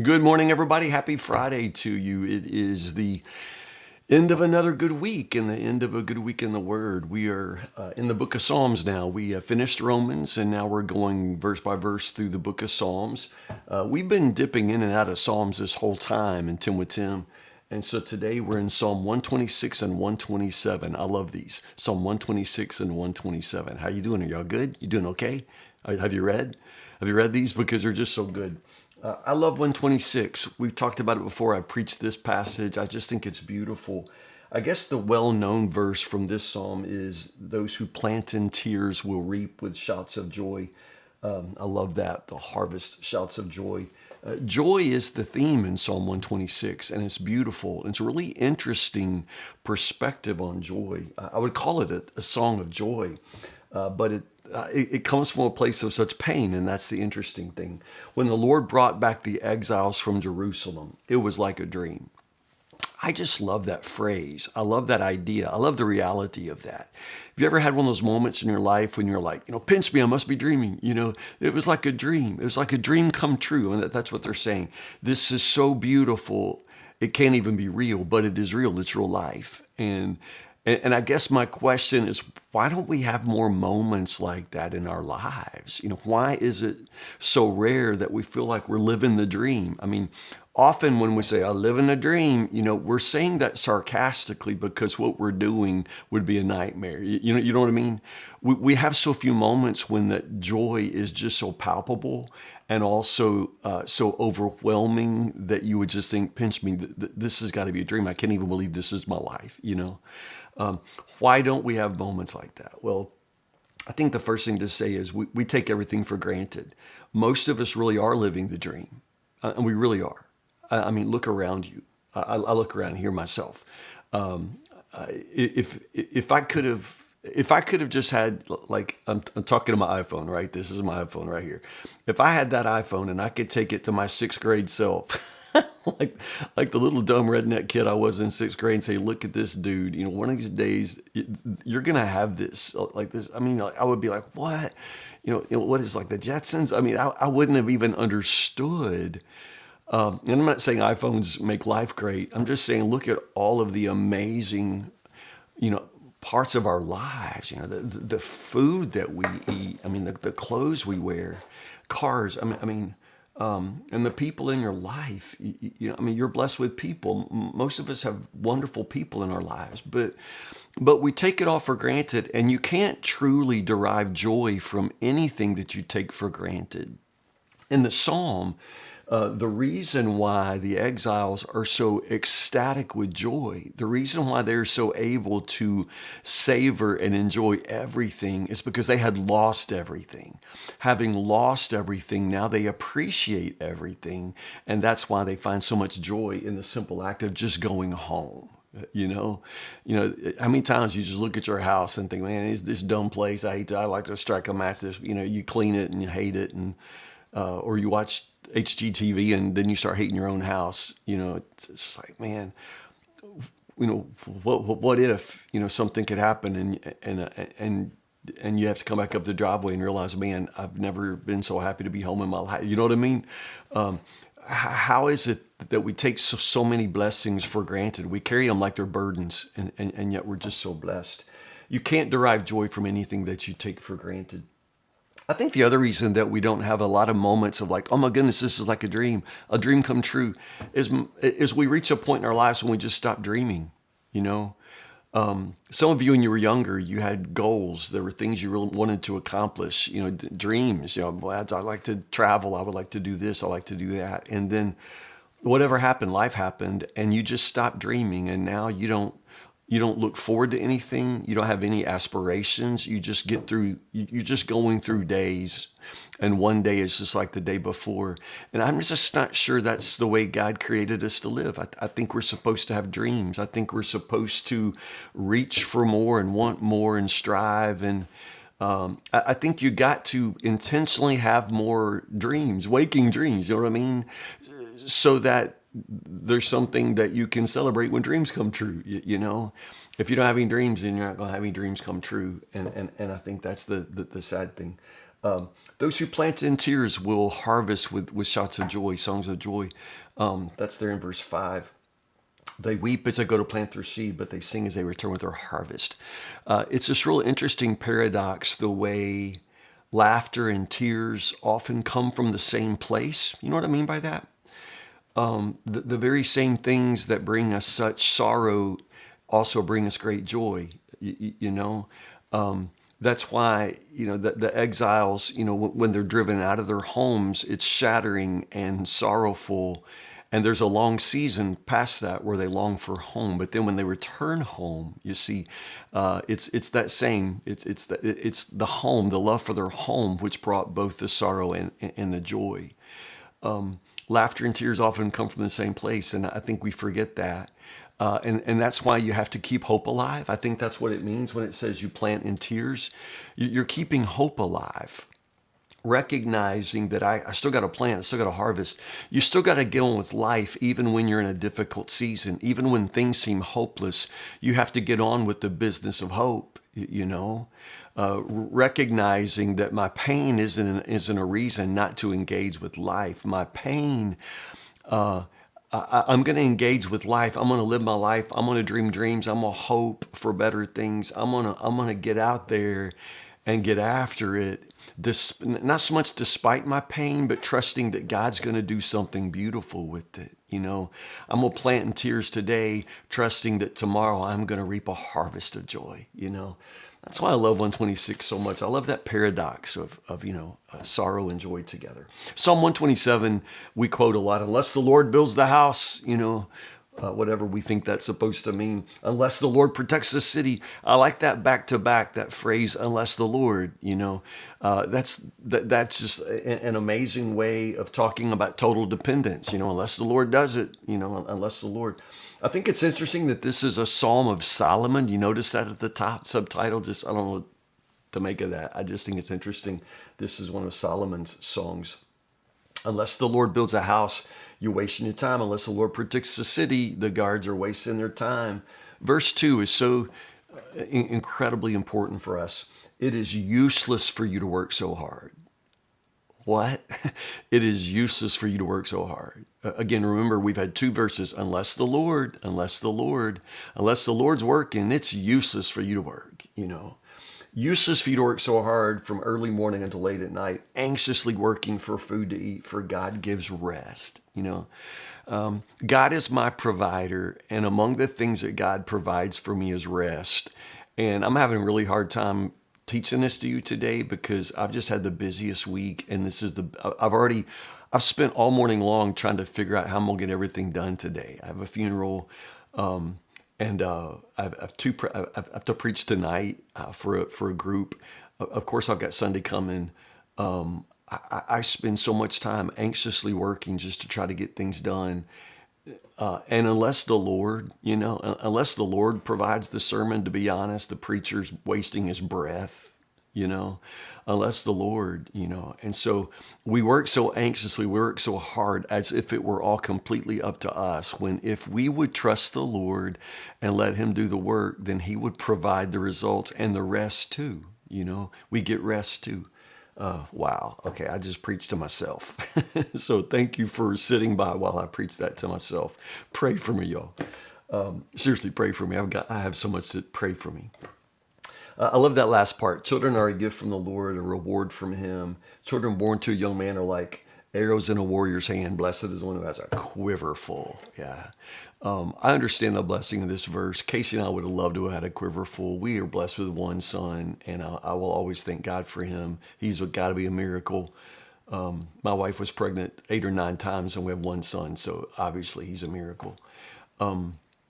Good morning, everybody. Happy Friday to you. It is the end of another good week and the end of a good week in the Word. We are in the book of Psalms now. We finished Romans and now we're going verse by verse through the book of Psalms. We've been dipping in and out of Psalms this whole time in 10 with Tim. And so today we're in Psalm 126 and 127. I love these. Psalm 126 and 127. How you doing? Are y'all good? You doing okay? Have you read? Have you read these? Because they're just so good. I love 126. We've talked about it before. I preached this passage. I just think it's beautiful. I guess the well-known verse from this psalm is, "Those who plant in tears will reap with shouts of joy." I love that. The harvest shouts of joy. Joy is the theme in Psalm 126, and it's beautiful. It's a really interesting perspective on joy. I would call it a song of joy, but it comes from a place of such pain, and that's the interesting thing. When the Lord brought back the exiles from Jerusalem, it was like a dream. I just love that phrase. I love that idea. I love the reality of that. Have you ever had one of those moments in your life when you're like, pinch me, I must be dreaming? It was like a dream. It was like a dream come true. And that's what they're saying. This is so beautiful. It can't even be real, but it is real. It's real life. And I guess my question is, why don't we have more moments like that in our lives? Why is it so rare that we feel like we're living the dream? I mean, often when we say, I live in a dream, we're saying that sarcastically because what we're doing would be a nightmare. You know what I mean? We have so few moments when that joy is just so palpable and also so overwhelming that you would just think, pinch me, this has got to be a dream. I can't even believe this is my life. Why don't we have moments like that? Well, I think the first thing to say is we take everything for granted. Most of us really are living the dream, and we really are. I mean, look around you. I look around here myself. If I could have just had, like, I'm talking to my iPhone, right? This is my iPhone right here. If I had that iPhone and I could take it to my sixth grade self, like the little dumb redneck kid I was in sixth grade, and say, look at this dude. One of these days you're gonna have this like this. I mean, I would be like, what? What is, like, the Jetsons? I mean, I wouldn't have even understood. And I'm not saying iPhones make life great. I'm just saying, look at all of the amazing, parts of our lives. The food that we eat. I mean, the clothes we wear, cars. And the people in your life. I mean, you're blessed with people. Most of us have wonderful people in our lives, but we take it all for granted, and you can't truly derive joy from anything that you take for granted. In the psalm, the reason why the exiles are so ecstatic with joy, the reason why they're so able to savor and enjoy everything is because they had lost everything. Having lost everything, now they appreciate everything. And that's why they find so much joy in the simple act of just going home. How many times you just look at your house and think, man, it's this dumb place. I like to strike a match. This, you clean it and you hate it, and or you watch HGTV and then you start hating your own house. It's just like, man, what if something could happen and you have to come back up the driveway and realize, man, I've never been so happy to be home in my life. You know what I mean? How is it that we take so many blessings for granted? We carry them like they're burdens, and yet we're just so blessed. You can't derive joy from anything that you take for granted. I think the other reason that we don't have a lot of moments of like, oh my goodness, this is like a dream come true, is we reach a point in our lives when we just stop dreaming. Some of you, when you were younger, you had goals. There were things you really wanted to accomplish. Dreams. Well, I'd like to travel. I would like to do this. I like to do that. And then whatever happened, life happened, and you just stopped dreaming. And now you don't look forward to anything. You don't have any aspirations. You just get through, you're just going through days. And one day is just like the day before. And I'm just not sure that's the way God created us to live. I think we're supposed to have dreams. I think we're supposed to reach for more and want more and strive. And I think you got to intentionally have more dreams, waking dreams, you know what I mean? So that there's something that you can celebrate when dreams come true. If you don't have any dreams, then you're not going to have any dreams come true. And I think that's the sad thing. Those who plant in tears will harvest with shouts of joy, songs of joy. That's there in verse 5. They weep as they go to plant their seed, but they sing as they return with their harvest. It's this real interesting paradox, the way laughter and tears often come from the same place. You know what I mean by that? The very same things that bring us such sorrow also bring us great joy. You know, that's why, the exiles, when they're driven out of their homes, it's shattering and sorrowful. And there's a long season past that where they long for home. But then when they return home, you see, it's that same, it's the home, the love for their home, which brought both the sorrow and the joy. Laughter and tears often come from the same place, and I think we forget that. And that's why you have to keep hope alive. I think that's what it means when it says you plant in tears. You're keeping hope alive, recognizing that I still got to plant, I still got to harvest. You still got to get on with life, even when you're in a difficult season, even when things seem hopeless. You have to get on with the business of hope, recognizing that my pain isn't a reason not to engage with life. My pain, I'm going to engage with life. I'm going to live my life. I'm going to dream dreams. I'm going to hope for better things. I'm going to get out there and get after it. Not so much despite my pain, but trusting that God's going to do something beautiful with it. I'm going to plant in tears today, trusting that tomorrow I'm going to reap a harvest of joy. That's why I love 126 so much. I love that paradox of sorrow and joy together. Psalm 127, we quote a lot, unless the Lord builds the house, whatever we think that's supposed to mean, unless the Lord protects the city. I like that back to back, that phrase, unless the Lord, that's just an amazing way of talking about total dependence, unless the Lord does it, unless the Lord. I think it's interesting that this is a Psalm of Solomon. You notice that at the top subtitle? I don't know what to make of that. I just think it's interesting. This is one of Solomon's songs. Unless the Lord builds a house, you're wasting your time. Unless the Lord protects the city, the guards are wasting their time. Verse 2 is so incredibly important for us. It is useless for you to work so hard. What? It is useless for you to work so hard. Again, remember, we've had two verses. Unless the Lord's working, it's useless for you to work, Useless for you to work so hard from early morning until late at night, anxiously working for food to eat, for God gives rest, God is my provider, and among the things that God provides for me is rest. And I'm having a really hard time teaching this to you today because I've just had the busiest week, and I've spent all morning long trying to figure out how I'm gonna get everything done today. I have a funeral, and I have to preach tonight for a group. Of course, I've got Sunday coming. I spend so much time anxiously working just to try to get things done. And unless the Lord, unless the Lord provides the sermon, to be honest, the preacher's wasting his breath, unless the Lord, And so we work so anxiously, we work so hard as if it were all completely up to us, when if we would trust the Lord and let him do the work, then he would provide the results and the rest too. We get rest too. Wow. Okay. I just preached to myself. So thank you for sitting by while I preach that to myself. Pray for me, y'all. Seriously, pray for me. I have so much to pray for me. I love that last part. Children are a gift from the Lord, a reward from him. Children born to a young man are like arrows in a warrior's hand. Blessed is one who has a quiver full. Yeah. I understand the blessing of this verse. Casey and I would have loved to have had a quiver full. We are blessed with one son, and I will always thank God for him. He's got to be a miracle. My wife was pregnant 8 or 9 times, and we have one son, so obviously he's a miracle.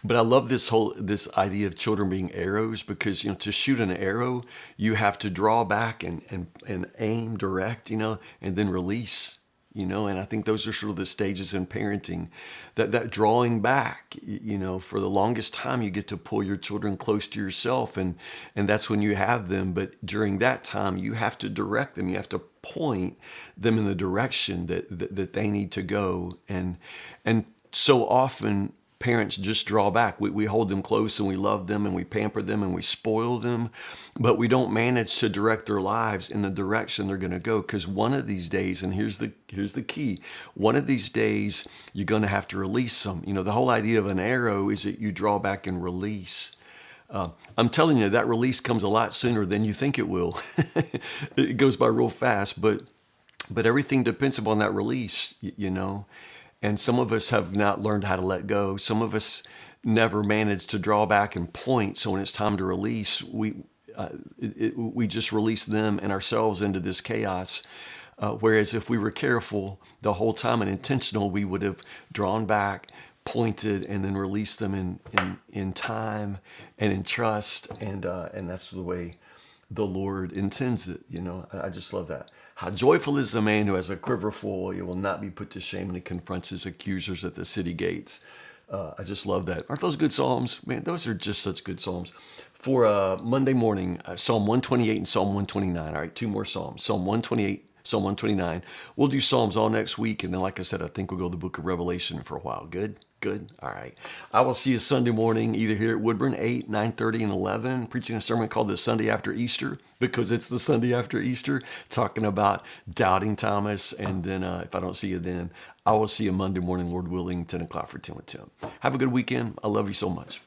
But I love this idea of children being arrows, because to shoot an arrow, you have to draw back and aim, direct, and then release. And I think those are sort of the stages in parenting, that drawing back, for the longest time, you get to pull your children close to yourself, and that's when you have them. But during that time, you have to direct them. You have to point them in the direction that they need to go. And so often parents just draw back. We hold them close and we love them and we pamper them and we spoil them, but we don't manage to direct their lives in the direction they're going to go. Because one of these days, and here's the key, one of these days you're going to have to release them. The whole idea of an arrow is that you draw back and release. I'm telling you, that release comes a lot sooner than you think it will. It goes by real fast, but everything depends upon that release. And some of us have not learned how to let go. Some of us never managed to draw back and point. So when it's time to release, we just release them and ourselves into this chaos. Whereas if we were careful the whole time and intentional, we would have drawn back, pointed, and then released them in time and in trust. And that's the way the Lord intends it. I just love that. How joyful is the man who has a quiver full. He will not be put to shame when he confronts his accusers at the city gates. I just love that. Aren't those good Psalms? Man, those are just such good Psalms. For Monday morning, Psalm 128 and Psalm 129. All right, two more Psalms. Psalm 128, Psalm 129. We'll do Psalms all next week. And then, like I said, I think we'll go to the book of Revelation for a while. Good? Good. All right. I will see you Sunday morning, either here at Woodburn, 8, 9:30, and 11, preaching a sermon called The Sunday After Easter, because it's the Sunday after Easter, talking about doubting Thomas. And then if I don't see you then, I will see you Monday morning, Lord willing, 10 o'clock for 10 with Tim. Have a good weekend. I love you so much.